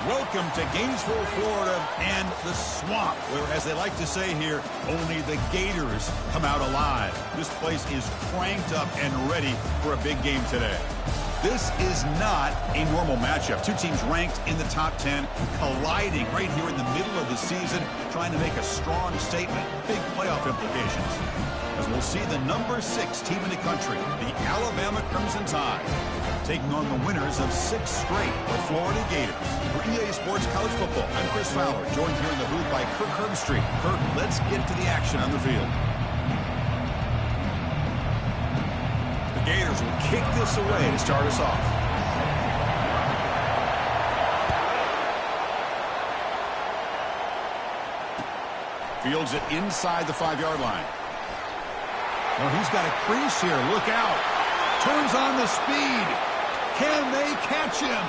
Welcome to Gainesville, Florida, and the swamp, where, as they like to say here, only the Gators come out alive. This place is cranked up and ready for a big game today. This is not a normal matchup. Two teams ranked in the top 10, colliding right here in the middle of the season, trying to make a strong statement, big playoff implications. As we'll see the number 6 team in the country, the Alabama Crimson Tide, taking on the winners of 6 straight, the Florida Gators. For EA Sports College Football, I'm Chris Fowler, joined here in the booth by Kirk Herbstreit. Kirk, let's get to the action on the field. The Gators will kick this away to start us off. Fields it inside the 5-yard line. Oh, he's got a crease here. Look out. Turns on the speed. Can they catch him?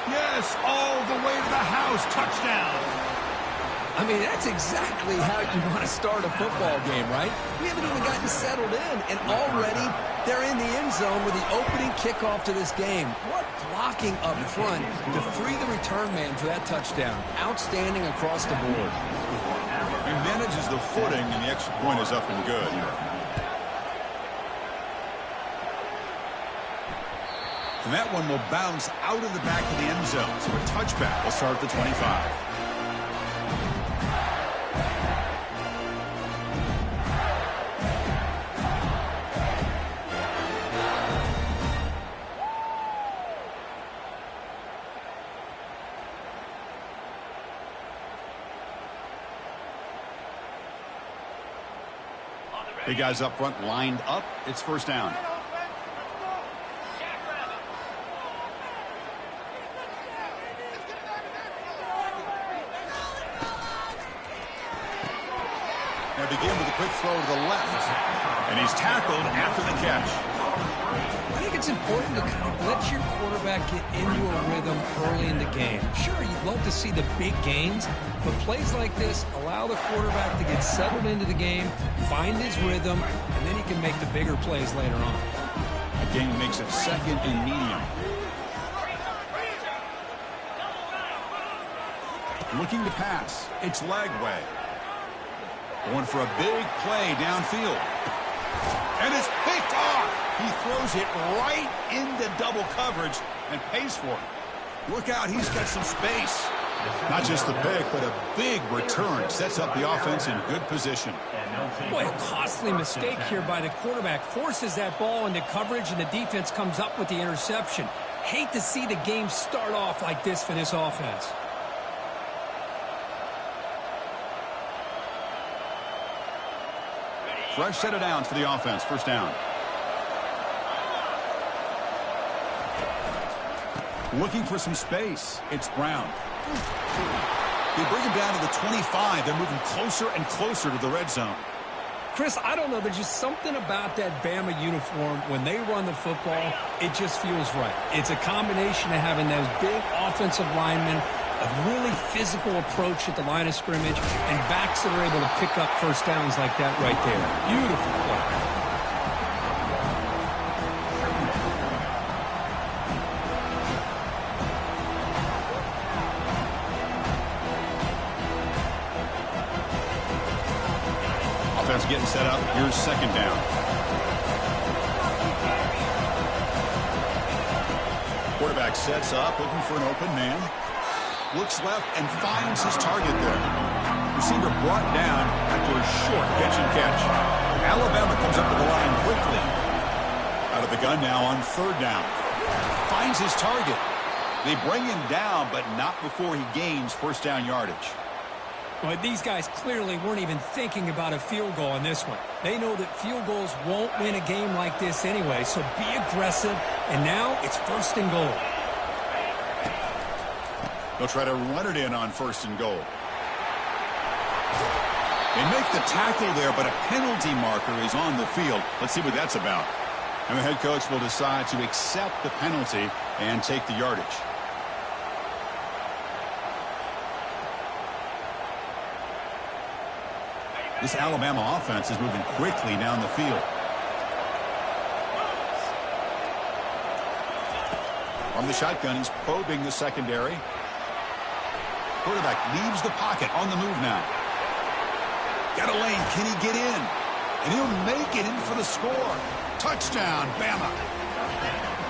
Yes, all the way to the house. Touchdown. I mean, that's exactly how you want to start a football game, right? We haven't even gotten settled in, and already they're in the end zone with the opening kickoff to this game. What blocking up front to free the return man for that touchdown. Outstanding across the board. He manages the footing, and the extra point is up and good. And that one will bounce out of the back of the end zone. So a touchback will start at the 25. Big guys up front lined up. It's first down. Now begin with a quick throw to the left. And he's tackled after the catch. I think it's important to kind of let your quarterback get into a rhythm early in the game. Sure, you'd love to see the big gains, but plays like this allow the quarterback to get settled into the game, find his rhythm, and then he can make the bigger plays later on. Again, makes it second and medium. Looking to pass. It's Lagway. Going for a big play downfield. And it's picked off. He throws it right into double coverage and pays for it. Look out, he's got some space. Not just the pick, but a big return. Sets up the offense in good position. Boy, a costly mistake here by the quarterback. Forces that ball into coverage, and the defense comes up with the interception. Hate to see the game start off like this for this offense. Fresh set of downs for the offense. First down. Looking for some space. It's Brown. They bring him down to the 25. They're moving closer and closer to the red zone. Chris, I don't know. There's just something about that Bama uniform. When they run the football, it just feels right. It's a combination of having those big offensive linemen, a really physical approach at the line of scrimmage, and backs that are able to pick up first downs like that right there. Beautiful play. Offense getting set up. Here's second down. Quarterback sets up, looking for an open man. Looks left and finds his target there. Receiver brought down after a short catch and catch. Alabama comes up to the line quickly. Out of the gun now on third down. Finds his target. They bring him down, but not before he gains first down yardage. Well, these guys clearly weren't even thinking about a field goal on this one. They know that field goals won't win a game like this anyway, so be aggressive. And now it's first and goal. They'll try to run it in on first and goal. They make the tackle there, but a penalty marker is on the field. Let's see what that's about. And the head coach will decide to accept the penalty and take the yardage. This Alabama offense is moving quickly down the field. From the shotgun, he's probing the secondary. Quarterback leaves the pocket on the move now. Got a lane. Can he get in? And he'll make it in for the score. Touchdown, Bama.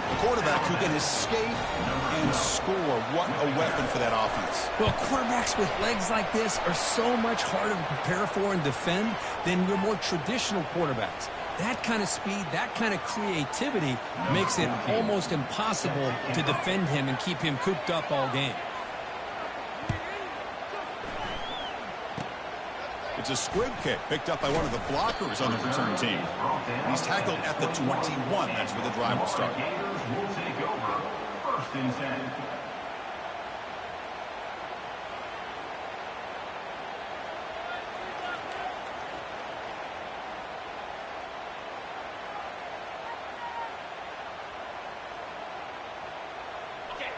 The quarterback who can escape and score. What a weapon for that offense. Well, quarterbacks with legs like this are so much harder to prepare for and defend than your more traditional quarterbacks. That kind of speed, that kind of creativity makes it almost impossible to defend him and keep him cooped up all game. It's a squib kick picked up by one of the blockers on the return team. And he's tackled at the 21. That's where the drive will start. Will take over. First and 10.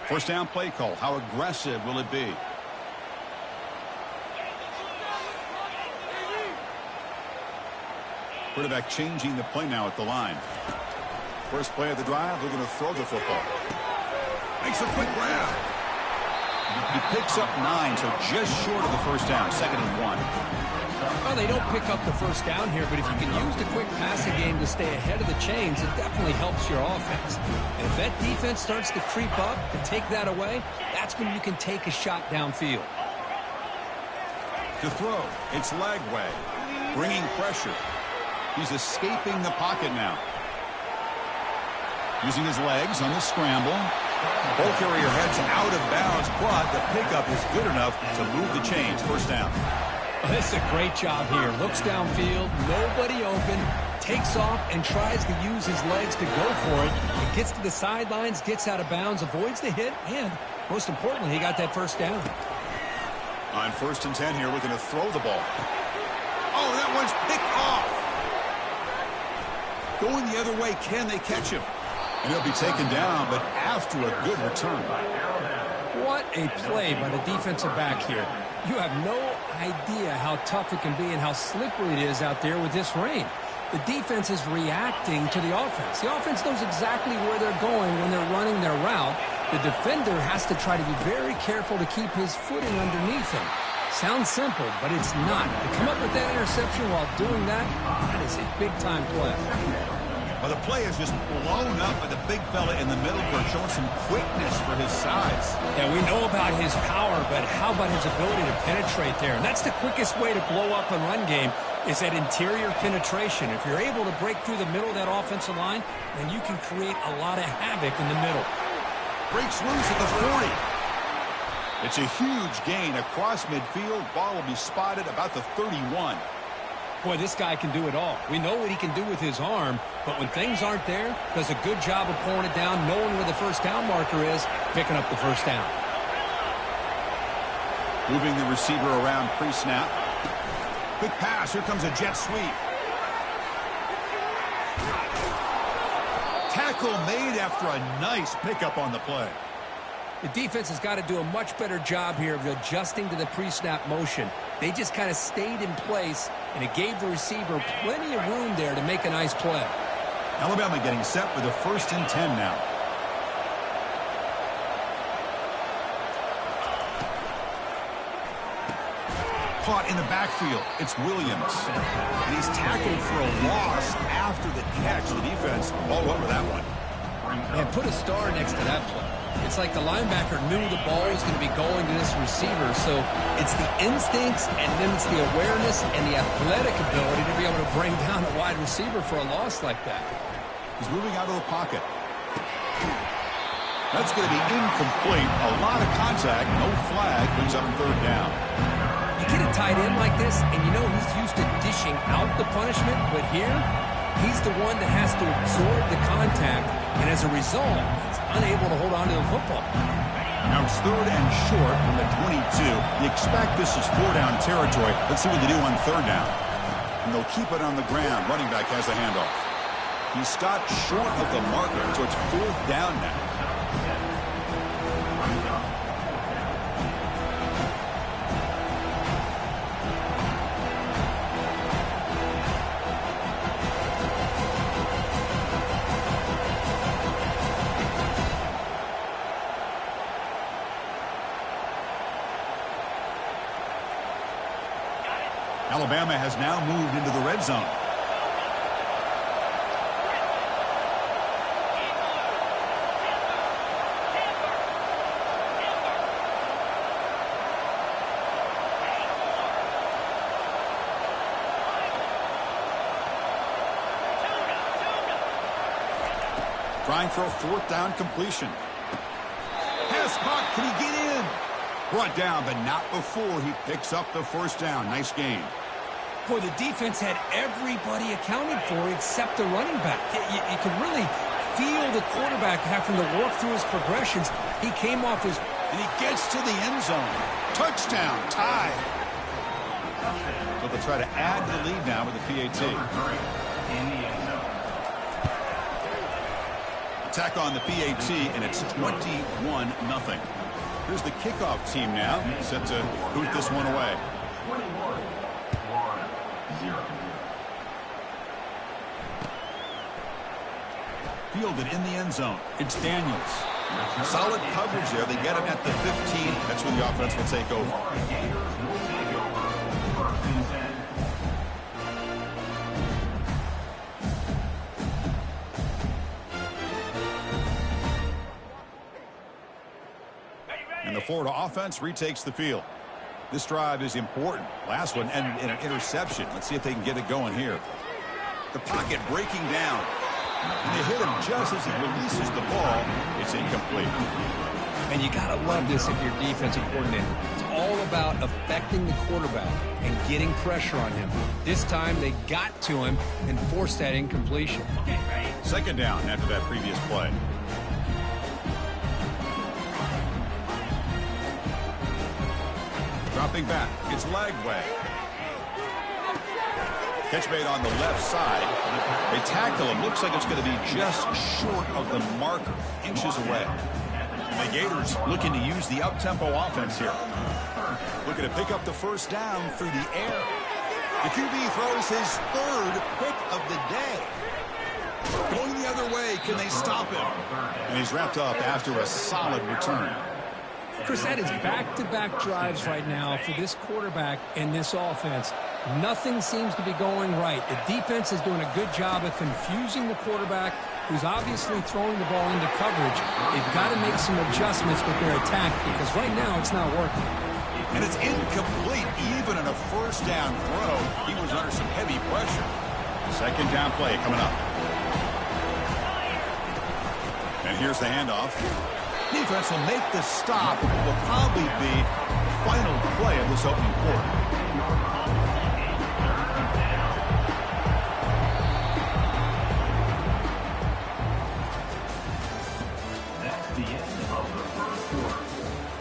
First down play call. How aggressive will it be? Quarterback changing the play now at the line. First play of the drive, they're going to throw the football. Makes a quick grab. He picks up 9, so just short of the first down, 2nd and 1. Well, they don't pick up the first down here, but if you can use the quick passing game to stay ahead of the chains, it definitely helps your offense. And if that defense starts to creep up and take that away, that's when you can take a shot downfield. To throw, it's Lagway, bringing pressure. He's escaping the pocket now. Using his legs on the scramble. Ball carrier heads out of bounds, but the pickup is good enough to move the chains. First down. Well, this is a great job here. Looks downfield, nobody open, takes off and tries to use his legs to go for it. It gets to the sidelines, gets out of bounds, avoids the hit, and most importantly, he got that first down. On 1st and 10 here, we're going to throw the ball. Oh, that one's picked off. Going the other way, can they catch him? And he'll be taken down, but after a good return. What a play by the defensive back here. You have no idea how tough it can be and how slippery it is out there with this rain. The defense is reacting to the offense. The offense knows exactly where they're going when they're running their route. The defender has to try to be very careful to keep his footing underneath him. Sounds simple, but it's not. To come up with that interception while doing that, that is a big-time play. Well, the play is just blown up by the big fella in the middle for showing some quickness for his size. Yeah, we know about his power, but how about his ability to penetrate there? And that's the quickest way to blow up a run game is that interior penetration. If you're able to break through the middle of that offensive line, then you can create a lot of havoc in the middle. Breaks loose at the 40. It's a huge gain across midfield. Ball will be spotted about the 31. Boy, this guy can do it all. We know what he can do with his arm, but when things aren't there, does a good job of pulling it down, knowing where the first down marker is, picking up the first down. Moving the receiver around pre-snap. Quick pass. Here comes a jet sweep. Tackle made after a nice pickup on the play. The defense has got to do a much better job here of adjusting to the pre-snap motion. They just kind of stayed in place, and it gave the receiver plenty of room there to make a nice play. Alabama getting set for the 1st and 10 now. Caught in the backfield. It's Williams. And he's tackled for a loss after the catch. The defense all over that one. And put a star next to that play. It's like the linebacker knew the ball was going to be going to this receiver, so it's the instincts and then it's the awareness and the athletic ability to be able to bring down a wide receiver for a loss like that. He's moving out of the pocket. That's going to be incomplete. A lot of contact, no flag, brings up 3rd down. You get a tight end like this, and you know he's used to dishing out the punishment, but here, he's the one that has to absorb the contact, and as a result, he's unable to hold on to the football. Now it's 3rd and short from the 22. You expect this is 4-down territory. Let's see what they do on 3rd down. And they'll keep it on the ground. Running back has the handoff. He stopped short of the marker, so it's 4th down now. Alabama has now moved into the red zone. Trying for a fourth down completion. Pass caught. Can he get in? Brought down, but not before he picks up the first down. Nice game. Boy, the defense had everybody accounted for except the running back. You can really feel the quarterback having to work through his progressions. He came off his... And he gets to the end zone. Touchdown. Tie. So they'll try to add to the lead now with the PAT. Attack on the PAT, and it's 21-0. Here's the kickoff team now, set to boot this one away. 21-0. Fielded in the end zone. It's Daniels. Solid coverage there. They get him at the 15. That's when the offense will take over. First and 10. And the Florida offense retakes the field. This drive is important. Last one ended in an interception. Let's see if they can get it going here. The pocket breaking down. And they hit him just as he releases the ball. It's incomplete. And you got to love this if you're defensive coordinator. It's all about affecting the quarterback and getting pressure on him. This time they got to him and forced that incompletion. Second down after that previous play. Dropping back. It's Lagway. Catch made on the left side. They tackle him. Looks like it's going to be just short of the marker. Inches away. And the Gators looking to use the up-tempo offense here. Looking to pick up the first down through the air. The QB throws his third pick of the day. Going the other way. Can they stop him? And he's wrapped up after a solid return. Chris, that is back-to-back drives right now for this quarterback and this offense. Nothing seems to be going right. The defense is doing a good job of confusing the quarterback, who's obviously throwing the ball into coverage. They've got to make some adjustments with their attack because right now it's not working. And it's incomplete even in a first down throw. He was under some heavy pressure. Second down play coming up. And here's the handoff. Defense will make the stop. It will probably be the final play of this opening quarter. That's the end of the first quarter.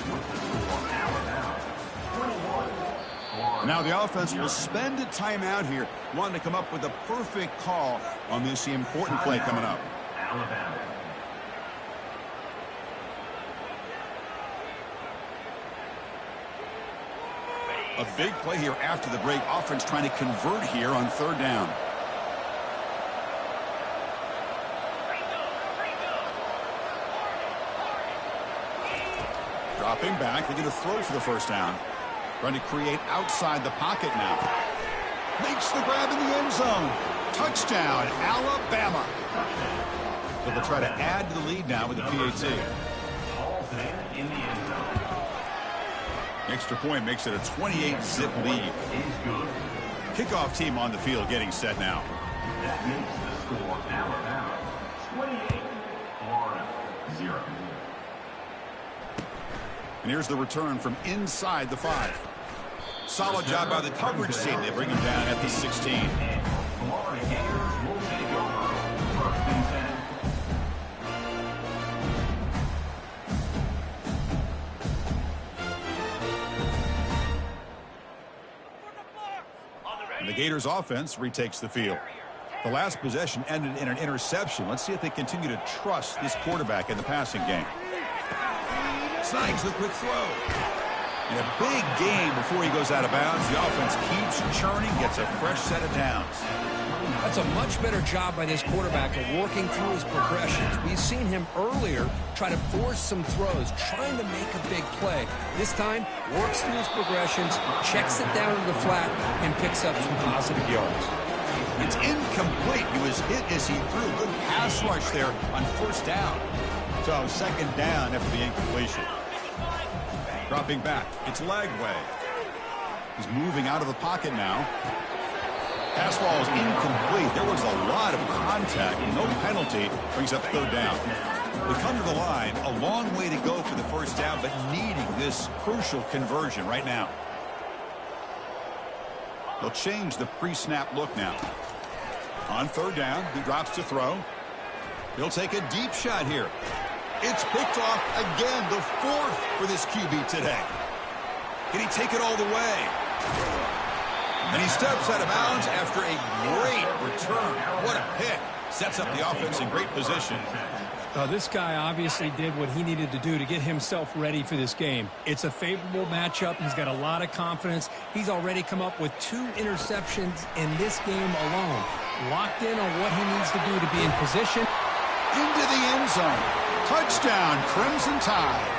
With the score Alabama 21. Now the offense will spend a timeout here, wanting to come up with a perfect call on this important play coming up. Alabama. A big play here after the break. Offense trying to convert here on third down. Dropping back. They get a throw for the first down. Trying to create outside the pocket now. Makes the grab in the end zone. Touchdown, Alabama. So they'll try to add to the lead now with the PAT. In the end zone. Extra point makes it a 28-zip lead. Kickoff team on the field getting set now. That makes the score Alabama 28, Florida 0. And here's the return from inside the 5. Solid job by the coverage team. They bring him down at the 16. Florida Gators will take over. First and 10. The Gators offense retakes the field. The last possession ended in an interception. Let's see if they continue to trust this quarterback in the passing game. Snags the quick throw. And a big gain before he goes out of bounds. The offense keeps churning, gets a fresh set of downs. That's a much better job by this quarterback of working through his progressions. We've seen him earlier try to force some throws, trying to make a big play. This time, works through his progressions, checks it down to the flat, and picks up some positive yards. It's incomplete. He was hit as he threw. Good pass rush there on first down. So second down after the incompletion. Dropping back. It's Lagway. He's moving out of the pocket now. Pass ball is incomplete. There was a lot of contact. No penalty. Brings up third down. They come to the line. A long way to go for the first down, but needing this crucial conversion right now. They'll change the pre-snap look now. On third down, he drops to throw. He'll take a deep shot here. It's picked off again, the fourth for this QB today. Can he take it all the way? And he steps out of bounds after a great return. What a pick. Sets up the offense in great position. This guy obviously did what he needed to do to get himself ready for this game. It's a favorable matchup. He's got a lot of confidence. He's already come up with 2 interceptions in this game alone. Locked in on what he needs to do to be in position. Into the end zone. Touchdown, Crimson Tide.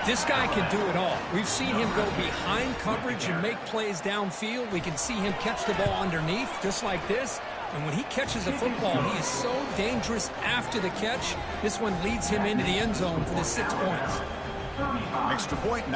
This guy can do it all. We've seen him go behind coverage and make plays downfield. We can see him catch the ball underneath, just like this. And when he catches a football, he is so dangerous after the catch. This one leads him into the end zone for the 6 points. Extra point.